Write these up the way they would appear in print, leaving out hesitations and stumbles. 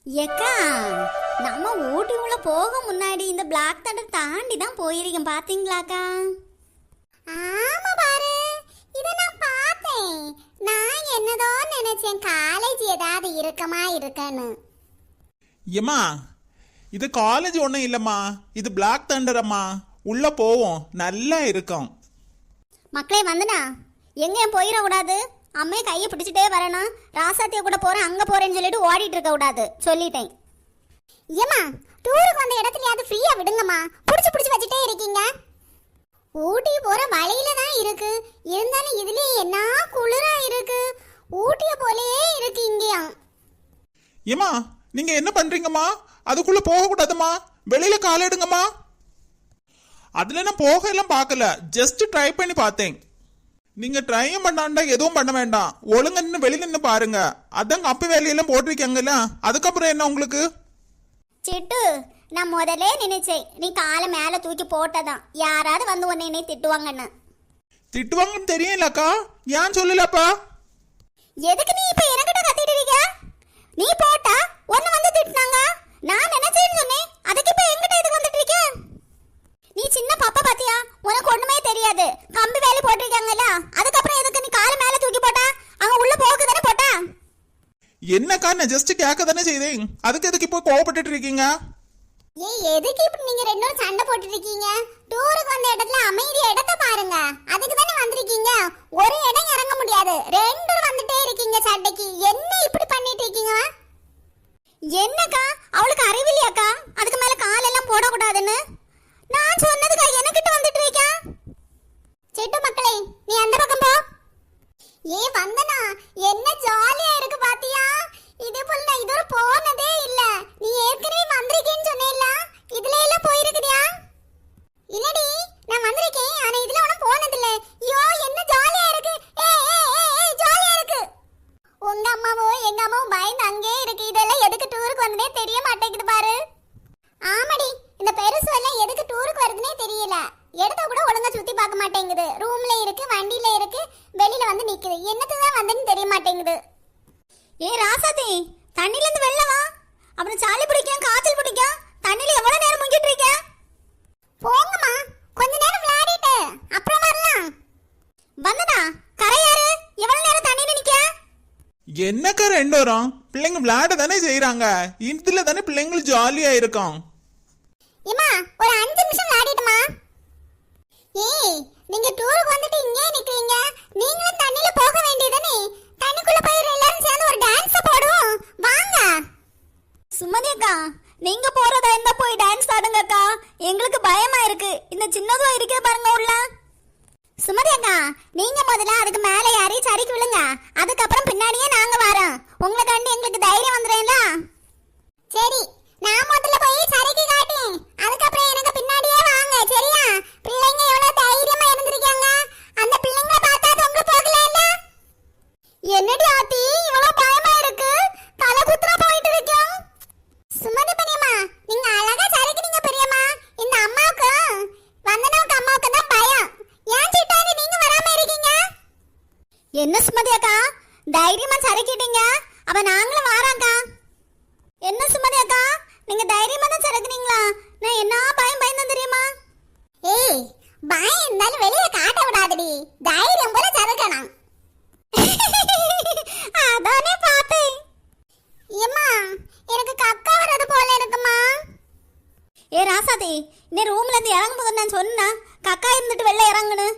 ஏக்கா, நம்ம ஊட்டி உள்ள போக முன்னாடி இந்த பிளாக் தண்டர் தாண்டி தான் போயிருக்கேன், பாத்தீங்களாக்கா? ஆமா பாரு, இத நான் பார்த்தேன். நான் என்னதோ நினைச்சேன் காலேஜ் ஏதாவது இருக்குன்னு. ஏம்மா, இது காலேஜ் ஒன்றும் இல்லைம்மா, இது பிளாக் தண்டர் அம்மா. உள்ள போவோம், நல்லா இருக்கும். மக்களே வந்துனா எங்க போயிட கூடாது. அம்மையை கையை பிடிச்சிட்டே வரணும். ராசாத்திய கூட போறேன், அங்க போறேன்னு சொல்லிட்டு ஓடிட்டு இருக்க கூடாது, சொல்லிட்டேன். ஏமா, டூருக்கு வந்த இடத்துலயாவது ஃப்ரீயா விடுங்கம்மா. புடிச்சு வச்சுட்டே இருக்கீங்க. ஊட்டி போற வழியில தான் இருக்கு, இருந்தாலும் இதுலயே என்ன குளிரா இருக்கு. ஊட்டிய போலயே இருக்கு இங்கேயும். ஏம்மா, நீங்க என்ன பண்றீங்கம்மா? அதுக்குள்ள போக கூடாதுமா, வெளியில கால எடுங்கம்மா. அதுல நான் போக எல்லாம் பார்க்கல, ஜஸ்ட் ட்ரை பண்ணி பார்த்தேன். நீங்க ட்ரையும் பண்ணாண்டா எதுவும் பண்ண வேண்டாம், ஒழுங்க நின்று வெளியில நின்று பாருங்க. அதான் கம்பி வேலையெல்லாம் போட்டிருக்கீங்கல்ல, அதுக்கப்புறம் என்ன உங்களுக்கு? சிட்டு, நான் முதல்ல நினைச்சேன் நீ காலை மேல தூக்கி போட்டதான் யாராவது வந்து உன்னை என்னை திட்டுவாங்கன்னு. திட்டுவாங்கன்னு தெரியலக்கா, ஏன் சொல்லலப்பா? எதுக்கு நீ இப்ப என்கிட்ட கத்திட்டு இருக்க? நீ போட்டா உன்னை வந்து திட்டுனாங்க, நான் நினைச்சேன்னு சொன்னேன். அதுக்கு இப்ப என்கிட்ட எதுக்கு வந்துட்டு இருக்க? நீ சின்ன பாப்பா பாத்தியா, உனக்கு ஒண்ணுமே தெரியாது. கம்பி வேலை போட்டிருக்காங்கல்ல, அதுக்கப்புறம் எதுக்கு நீ காலை மேல தூக்கி போட்டா? அங்க உள்ள போக்கு தானே போட்டா? என்னக்கா, நான் ஜஸ்ட் கேட்க தானே செய்தேன், அதுக்கு எதுக்கு இப்போ கோவப்பட்டு இருக்கீங்க? ஏய், எதுக்கு இப்படி நீங்க ரெண்டு பேரும் சண்டை போட்டுட்டு இருக்கீங்க? டூருக்கு வந்த இடத்துல அமைதியா இடத்தை பாருங்க, அதுக்கு தானே வந்திருக்கீங்க. ஒரு இடம் இறங்க முடியாது, ரெண்டு பேரும் வந்துட்டே இருக்கீங்க சண்டைக்கு. என்ன இப்படி பண்ணிட்டு இருக்கீங்க? என்னக்கா, அவளுக்கு அறிவில்லையாக்கா அதுக்கு மேல காலெல்லாம் போடக்கூடாதுன்னு? நான் சொன்னதுக்கா எனக்கிட்ட வந்துட்டு இருக்கா? செட்டு மக்களே, நீ அந்த பக்கம் போ. ஏ வந்தனா, என்ன ஜாலியா இருக்கு பாத்தியா? இதே போல நான் இதோட போனதே இல்ல. நீ ஏற்கனவே வந்திருக்கேன்னு சொன்னேல்ல, இதுல எல்லாம் போயிருக்கியா? இல்லடி, நான் வந்திருக்கேன், ஆனா இதுல ஒன்னும் போனதில்ல. ஐயோ, என்ன ஜாலியா இருக்கு. ஏய் ஜாலியா இருக்கு. உங்க அம்மாவும் எங்க அம்மாவும் பயந்து அங்கே இருக்கு. இதெல்லாம் எதுக்கு டூருக்கு வந்தனே தெரிய மாட்டேங்குது பாரு. ஆமாடி, இந்த பெருசு எல்லாம் எதுக்கு டூருக்கு வருதுன்னே தெரியல. இடத்த கூட ஒழுங்கா சுத்தி பார்க்க மாட்டேங்குது. ரூம்ல இருக்கு, வண்டியில இருக்கு, வெளியில வந்து நிக்குது. என்னத்துக்கு தான் வந்தேன்னு தெரிய மாட்டேங்குது. ஏ ராசாத்தி, தண்ணில இருந்து வெளில வா. அப்புறம் சளி பிடிக்கும், காய்ச்சல் பிடிக்கும். தண்ணில எவ்வளவு நேரம் முங்கிட்டு இருக்க? போங்கம்மா, கொஞ்ச நேரம் விளையாடிட்டு அப்புறம் வரலாம். வந்தனா கரையாரு, எவ்வளவு நேரம் தண்ணில நிக்க? என்னக்கா ரெண்டு வரும்? பிள்ளைங்க விளையாட தானே செய்யறாங்க, இதுல தானே பிள்ளைங்களுக்கு ஜாலியா இருக்கும். ஏமா, ஒரு 5 நிமிஷம் விளையாடிட்டுமா. ஏய், நீங்க டூருக்கு வந்துட்டு இங்கே நிக்கிறீங்க, நீங்களும் தண்ணில போக வேண்டியதானே? தண்ணிக்குள்ள போய் எல்லாரும் சேர்ந்து ஒரு டான்ஸ் போடுவோம், வாங்க. சுமதி அக்கா, நீங்க போறதா இருந்தா போய் டான்ஸ் ஆடுங்க அக்கா, எங்களுக்கு பயமா இருக்கு. இந்த சின்னதும் இருக்கே பாருங்க உள்ள. சுமதி அக்கா, நீங்க முதல்ல அதுக்கு மேல ஏறி சரிக்கு விழுங்க, அதுக்கப்புறம் பின்னாடியே நாங்க வரோம். உங்களை கண்டு எங்களுக்கு தைரியம் வந்துடும்ல. சரி, நான் முதல்ல போய் சரிக்கு காட்டேன், அதுக்கப்புறம் எனக்கு பின்னாடியே வாங்க, சரியா? பிள்ளைங்க எவ்வளவு தைரியமா இருந்திருக்காங்க, அந்த பிள்ளைங்க பார்த்தா தொங்க போகல இல்ல? என்னடி ஆத்தி, இவ்வளவு பயமா இருக்கு, தலை குத்துற போயிட்டு இருக்கோம். சுமதி பெரியம்மா, நீங்க அழகா சரிக்கிறீங்க பெரியம்மா. இந்த அம்மாவுக்கு, வந்தனவுக்கு அம்மாவுக்கு தான் பயம். ஏன் சிட்டாரி நீங்க வராம இருக்கீங்க? என்ன சுமதி அக்கா, தைரியமா சரக்கிட்டீங்க, அப்ப நாங்களும் வாராக்கா. என்ன சுமதி அக்கா, நீங்க தைரியமா தான் சரக்குறீங்களா? நான் என்ன பயந்து தெரியுமா? ஏய், பயம் இருந்தாலும் வெளிய காட்ட விடாதடி, தைரியம் போல சரக்கணும். அதானே பார்த்தேன். ஏம்மா, எனக்கு கக்கா வரது போல இருக்குமா. ஏ ராசாதி, இந்த ரூம்ல இருந்து இறங்கும் போது நான் சொன்னா கக்கா இருந்துட்டு வெளில இறங்குன்னு.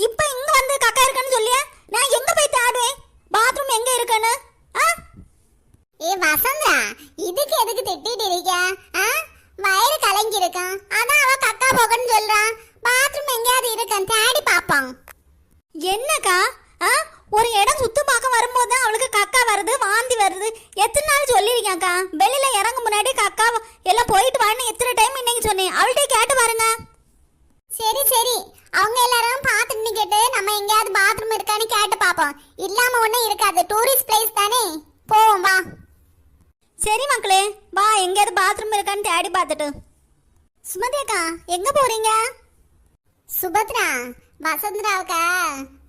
இப்ப இங்க வந்து கக்கா இருக்குன்னு சொல்லியா? நான் எங்க போய் தேடுவேன் பாத்ரூம் எங்க இருக்குன்னு? ஏ வசந்தா, இதுக்கு எதுக்கு திட்டிட்டு இருக்க? வயிறு கலங்கி இருக்கான், அதான் அவ கக்கா போகன்னு சொல்றான். பாத்ரூம் எங்கேயாவது இருக்கான், தேடி பாப்போம். என்னக்கா, ஒரு இடம் சுத்து பார்க்க வரும்போது அவளுக்கு கக்கா வருது, வாந்தி வருது. எத்தனை நாள் சொல்லியிருக்காக்கா, வெளியில இறங்க முன்னாடி கக்கா எல்லாம் போயிட்டு வான்னு எத்தனை டைம் இன்னைக்கு சொன்னேன். அவள்கிட்ட கேட்டு பாருங்க. சரி, அவங்க எல்லாரும் பார்த்துட்டு நிக்கிட்டு நம்ம எங்கேயாவது பாத்ரூம் இருக்கான்னு கேட்டு பாப்போம். இல்லாம ஒண்ணும் இருக்காது, டூரிஸ்ட் பிளேஸ் தானே, போவோம் வா. சரி மக்களே, வா எங்கேயாவது பாத்ரூம் இருக்கான்னு தேடி பார்த்துட்டு. சுமதி அக்கா, எங்க போறீங்க? சுபத்ரா, வசந்தராவுக்கு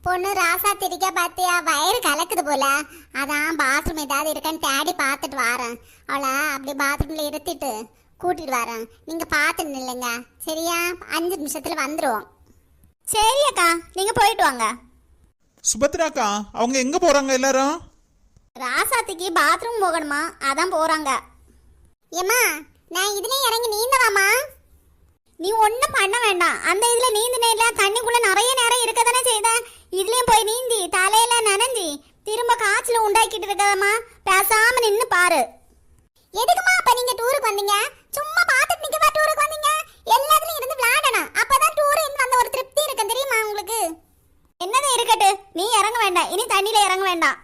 பொண்ணு ராசா திரிக்க பாத்தியா, வயிறு கலக்குது போல. அதான் பாத்ரூம் ஏதாவது இருக்கான்னு தேடி பார்த்துட்டு வரேன். அவளை அப்படி பாத்ரூம்ல இருத்திட்டு கூட்டிட்டு வரேன். நீங்க பார்த்து நில்லுங்க சரியா? 5 நிமிஷத்துல வந்துருவோம். சரி அக்கா, நீங்க போயிட்டு வாங்க. சுபத்ராக்கா அவங்க எங்க போறாங்க எல்லாரும்? ராசாத்திக்கு பாத்ரூம் போகணுமா, அதான் போறாங்க. ஏம்மா, நான் இதுலயே இறங்கி நீந்தவாமா? நீ ஒன்றும் பண்ண வேண்டாம். அந்த இதுல நீந்தினேல தண்ணிக்குள்ள நிறைய நேரம் இருக்க தானே செய்த. இதுலயும் போய் நீந்தி தலையில நனைஞ்சி திரும்ப காய்ச்சல் உண்டாக்கிட்டு இருக்கதம்மா. பேசாம நின்னு பாரு. எதுக்குமா அப்ப நீங்க டூருக்கு வந்தீங்க? சும்மா பார்த்துட்டு நிக்கவா டூருக்கு வந்தீங்க? எல்லாத்துலயும் இருந்து விளையாடணும். அப்பதான் டூர் இருந்து வந்த ஒரு திருப்தி இருக்கும் தெரியுமா உங்களுக்கு? என்னதான் இருக்கட்டு, நீ இறங்க வேண்டாம். இனி தண்ணியில இறங்க வேண்டாம்.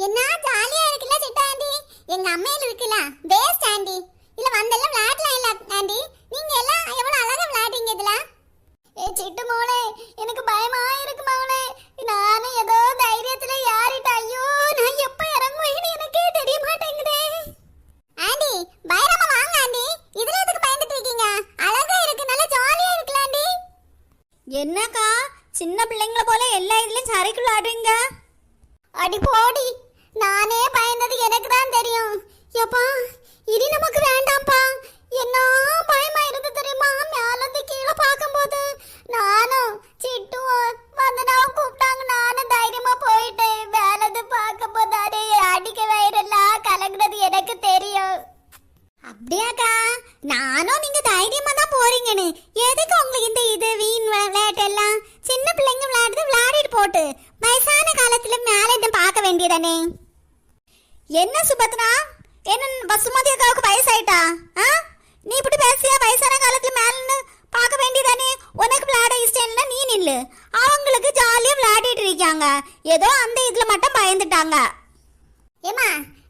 என்ன ஜாலியா இருக்குல்ல சிட்டா ஆண்டி? எங்க அம்மையில இருக்குல்ல வேஸ்ட் ஆண்டி. இல்ல வந்தெல்லாம் விளையாடலாம் இல்ல ஆண்டி? நீங்க எல்லாம் எவ்வளவு அழகா விளையாடுறீங்க இதுல. சிட்டு மோளே, எனக்கு பயமா இருக்கு மோளே. நானும் ஏதோ தைரியத்துல யாரிட்ட ஐயோ நான் எப்ப இறங்குவேன்னு எனக்கே தெரிய மாட்டேங்குதே. ஆண்டி பயரமா வாங்க ஆண்டி. இதுல எதுக்கு பயந்துட்டு இருக்கீங்க? அழகா இருக்கு, நல்ல ஜாலியா இருக்குல்ல ஆண்டி. என்னக்கா சின்ன பிள்ளைங்கள போல எல்லா இதுலயும் சரைக்குள்ள ஆடுறீங்க? அடி போடி, நானே பயந்தது எனக்கு தான் தெரியும். எப்பா இனி நமக்கு வேண்டாம்ப்பா. என்ன பயமா இருந்து தெரியுமா? மேலந்து கீழே பார்க்கும்போது நானும் சிட்டு வந்தனாவும் கூப்பிட்டாங்க. நானும் தைரியமா போயிட்டேன். மேலந்து பார்க்கும்போது அடே அடிக்க வயிறெல்லாம் கலங்குறது எனக்கு தெரியும். அப்படியாக்கா? நானும் நீங்க தைரியமா தான் போறீங்கன்னு எதுக்கு உங்களுக்கு இந்த இது வீண் விளையாட்டு எல்லாம்? சின்ன பிள்ளைங்க விளையாடுறது விளையாடிட்டு போட்டு வயசான காலத்துல மேல இதை பார்க்க வேண்டியதானே. என்ன சுபத்ரா, என்ன சுமதி அக்காவுக்கு வயசாயிட்டா? நீ இப்படி பேசியா? வயசான காலத்துல மேலன்னு பார்க்க வேண்டியதானே. உனக்கு விளையாட இஷ்டம் இல்லை, நீ நில்லு. அவங்களுக்கு ஜாலியா விளையாடிட்டு இருக்காங்க. ஏதோ அந்த இதுல மட்டும் பயந்துட்டாங்க. ஏமா,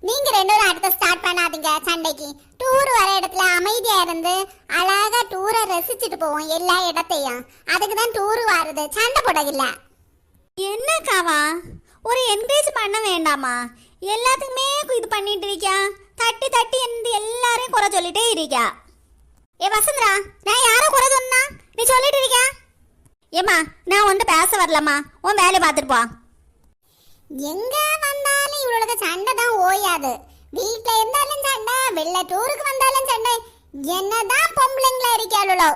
நீங்க 2 பேரும் அடுத்த ஸ்டார்ட் பண்ணாதீங்க சண்டைக்கு. டூர் வர இடத்துல அமைதியா இருந்து அழகா டூரை ரசிச்சுட்டு போவோம் எல்லா இடத்தையும். அதுக்கு தான் டூர் வருது, சண்டை போடல. என்னக்காவா ஒரு என்கரேஜ் பண்ண வேண்டாமா? எல்லாத்துக்குமே இது பண்ணிட்டு இருக்கியா? தட்டி தட்டி இருந்து எல்லாரையும் குறை சொல்லிட்டே இருக்கியா? ஏ வசந்தரா, நான் யாரை குறை சொன்னா நீ சொல்லிட்டு இருக்கியா? ஏமா நான் ஒன்று பேச வரலம்மா, உன் வேலையை பார்த்துட்டு போ. எங்க வந்தாலும் இவளோட சண்டை தான் ஓயாது. வீட்ல இருந்தாலும் சண்டை, வெளில டூருக்கு வந்தாலும் சண்டை. என்னதான் பொம்பளைங்களா இருக்காளோ